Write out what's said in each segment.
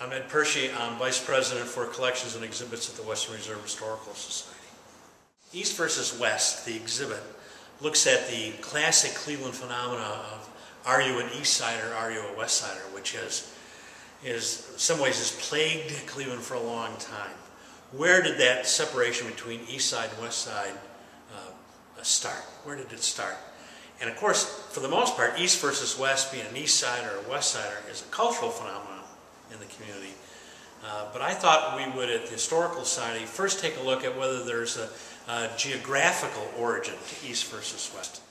I'm Ed Pershey. I'm Vice President for Collections and Exhibits at the Western Reserve Historical Society. East versus West, the exhibit, looks at the classic Cleveland phenomena of are you an East Sider, are you a West Sider, which in some ways has plagued Cleveland for a long time. Where did that separation between East Side and West Side start? Where did it start? And of course, for the most part, East versus West, being an East Sider or a West Sider, is a cultural phenomenon in the community. But I thought we would, at the Historical Society, first take a look at whether there's a geographical origin to East versus West.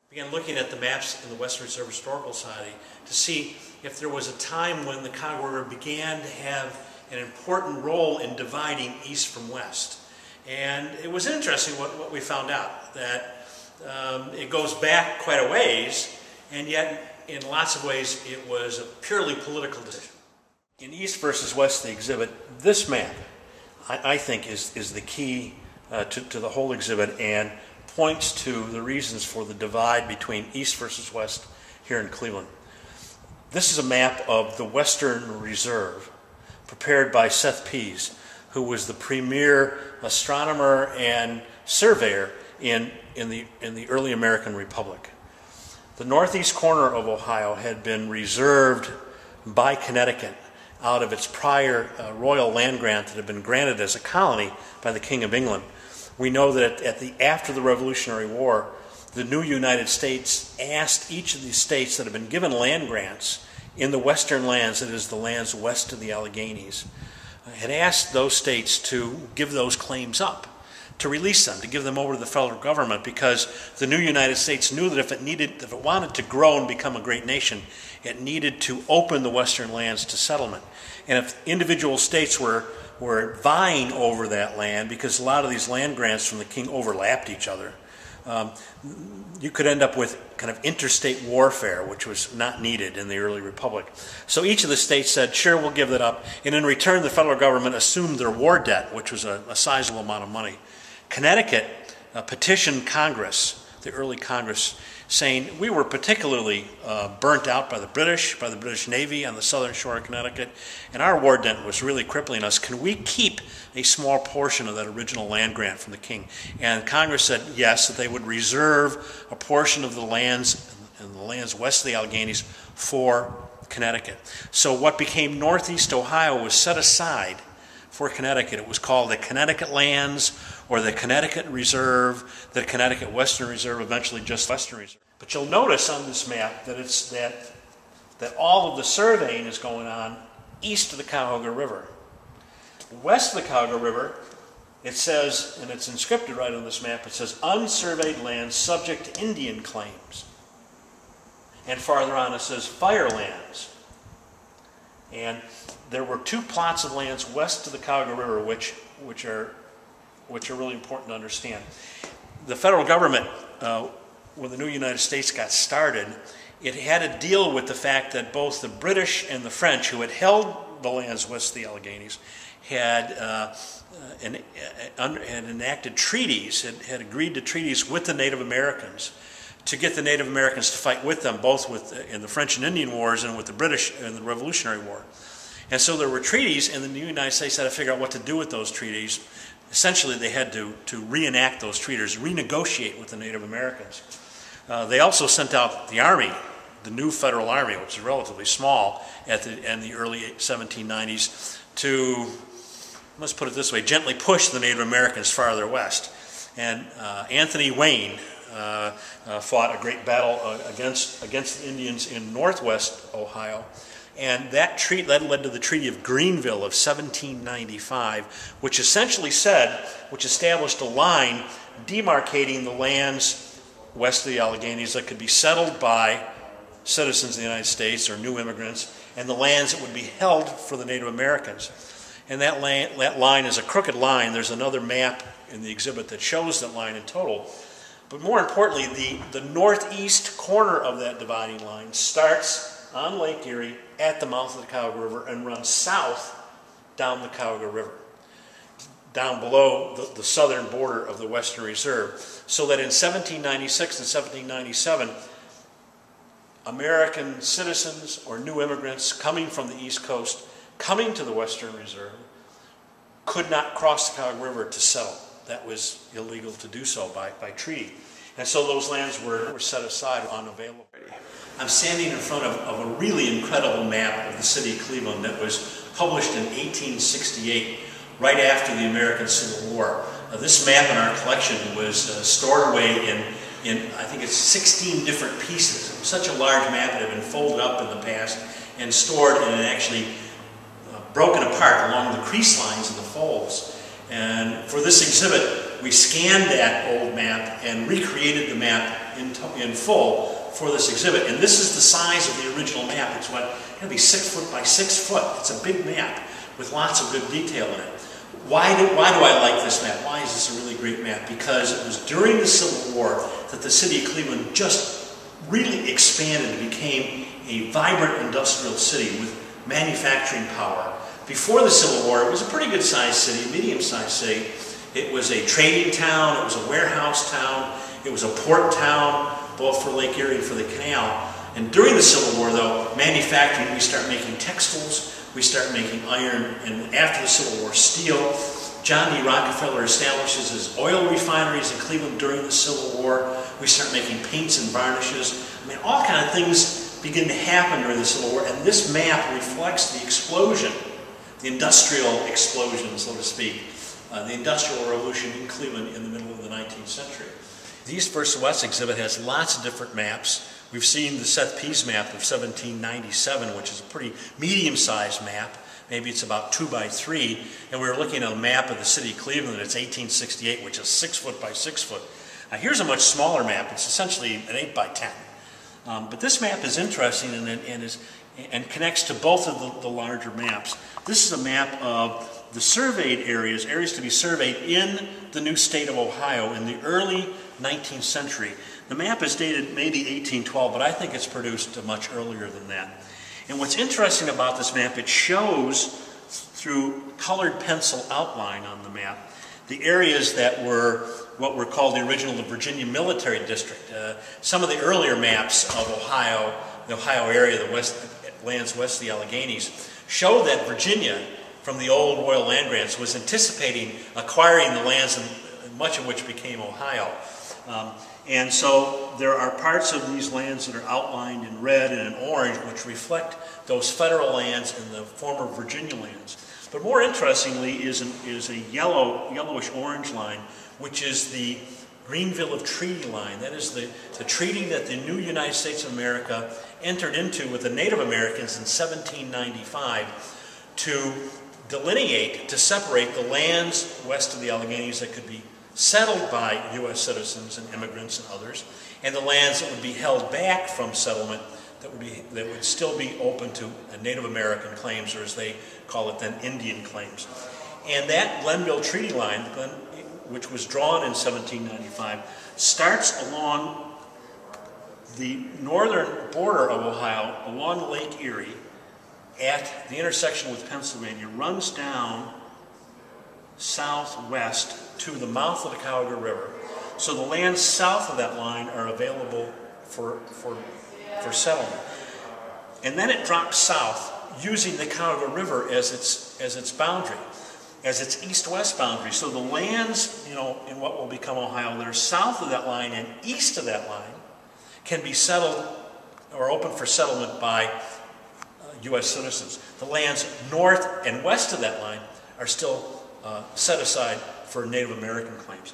Began looking at the maps in the Western Reserve Historical Society to see if there was a time when the Cuyahoga River began to have an important role in dividing East from West. And it was interesting what we found out, that it goes back quite a ways, and yet in lots of ways it was a purely political decision. In East versus West, the exhibit, this map, I think, is the key to the whole exhibit and points to the reasons for the divide between East versus West here in Cleveland. This is a map of the Western Reserve prepared by Seth Pease, who was the premier astronomer and surveyor in the early American Republic. The northeast corner of Ohio had been reserved by Connecticut out of its prior royal land grant that had been granted as a colony by the King of England. We know that after the Revolutionary War, the new United States asked each of these states that had been given land grants in the western lands, that is the lands west of the Alleghenies, had asked those states to give those claims up, to release them, to give them over to the federal government, because the new United States knew that if it wanted to grow and become a great nation, it needed to open the western lands to settlement. And if individual states were vying over that land, because a lot of these land grants from the king overlapped each other, you could end up with kind of interstate warfare, which was not needed in the early republic. So each of the states said, sure, we'll give that up. And in return, the federal government assumed their war debt, which was a sizable amount of money. Connecticut petitioned Congress, the early Congress, saying we were particularly burnt out by the British Navy on the southern shore of Connecticut, and our war debt was really crippling us. Can we keep a small portion of that original land grant from the king? And Congress said yes, that they would reserve a portion of the lands and the lands west of the Alleghenies for Connecticut. So what became Northeast Ohio was set aside for Connecticut. It was called the Connecticut Lands, or the Connecticut Reserve, the Connecticut Western Reserve, eventually just Western Reserve. But you'll notice on this map that that all of the surveying is going on east of the Cuyahoga River. West of the Cuyahoga River, it says, and it's inscripted right on this map, it says unsurveyed lands subject to Indian claims. And farther on it says fire lands. And there were two plots of lands west of the Cuyahoga River which are really important to understand. The federal government, when the new United States got started, it had to deal with the fact that both the British and the French, who had held the lands west of the Alleghenies, had enacted treaties, had agreed to treaties with the Native Americans to get the Native Americans to fight with them, both in the French and Indian Wars and with the British in the Revolutionary War. And so there were treaties, and the new United States had to figure out what to do with those treaties. Essentially, they had to reenact those treaties, renegotiate with the Native Americans. They also sent out the Army, the new federal Army, which is relatively small in the early 1790s, to, let's put it this way, gently push the Native Americans farther west. And Anthony Wayne fought a great battle against the Indians in northwest Ohio. And that led to the Treaty of Greenville of 1795, which essentially established a line demarcating the lands west of the Alleghenies that could be settled by citizens of the United States or new immigrants, and the lands that would be held for the Native Americans. And that line is a crooked line. There's another map in the exhibit that shows that line in total. But more importantly, the northeast corner of that dividing line starts on Lake Erie at the mouth of the Cuyahoga River and runs south down the Cuyahoga River, down below the southern border of the Western Reserve. So that in 1796 and 1797, American citizens or new immigrants coming from the East Coast coming to the Western Reserve could not cross the Cuyahoga River to settle. That was illegal to do so by treaty. And so those lands were set aside, unavailable. I'm standing in front of a really incredible map of the city of Cleveland that was published in 1868, right after the American Civil War. This map in our collection was stored away in I think it's 16 different pieces. It was such a large map that had been folded up in the past and stored and actually broken apart along the crease lines of the folds. And for this exhibit, we scanned that old map and recreated the map in full for this exhibit. And this is the size of the original map. It's going to be 6 foot by 6 foot. It's a big map with lots of good detail in it. Why do I like this map? Why is this a really great map? Because it was during the Civil War that the city of Cleveland just really expanded and became a vibrant industrial city with manufacturing power. Before the Civil War, it was a pretty good-sized city, medium-sized city. It was a trading town, it was a warehouse town, it was a port town, both for Lake Erie and for the canal. And during the Civil War, though, manufacturing, we start making textiles, we start making iron, and after the Civil War, steel. John D. Rockefeller establishes his oil refineries in Cleveland during the Civil War. We start making paints and varnishes. I mean, all kind of things begin to happen during the Civil War, and this map reflects the explosion, the industrial explosion, so to speak, the Industrial Revolution in Cleveland in the middle of the 19th century. The East versus West exhibit has lots of different maps. We've seen the Seth Pease map of 1797, which is a pretty medium-sized map. Maybe it's about 2 by 3. And we were looking at a map of the city of Cleveland. It's 1868, which is 6 foot by 6 foot. Now here's a much smaller map. It's essentially an 8 by 10. But this map is interesting and connects to both of the larger maps. This is a map of the surveyed areas to be surveyed in the new state of Ohio in the early 19th century. The map is dated maybe 1812, but I think it's produced much earlier than that. And what's interesting about this map, it shows through colored pencil outline on the map the areas that were what were called the Virginia Military District. Some of the earlier maps of Ohio, the Ohio area, the lands west of the Alleghenies, show that Virginia, from the old royal land grants, was anticipating acquiring the lands, much of which became Ohio. And so there are parts of these lands that are outlined in red and in orange, which reflect those federal lands and the former Virginia lands. But more interestingly is a yellowish-orange line, which is the Greenville Treaty line. That is the treaty that the new United States of America entered into with the Native Americans in 1795 to delineate, to separate the lands west of the Alleghenies that could be settled by U.S. citizens and immigrants and others, and the lands that would be held back from settlement that would still be open to Native American claims, or as they call it then, Indian claims. And that Glenville Treaty line, which was drawn in 1795, starts along the northern border of Ohio, along Lake Erie, at the intersection with Pennsylvania, runs down southwest to the mouth of the Cuyahoga River. So the lands south of that line are available for settlement. And then it drops south using the Cuyahoga River as its boundary, as its east-west boundary. So the lands, in what will become Ohio, that are south of that line and east of that line can be settled or open for settlement by U.S. citizens. The lands north and west of that line are still set aside for Native American claims.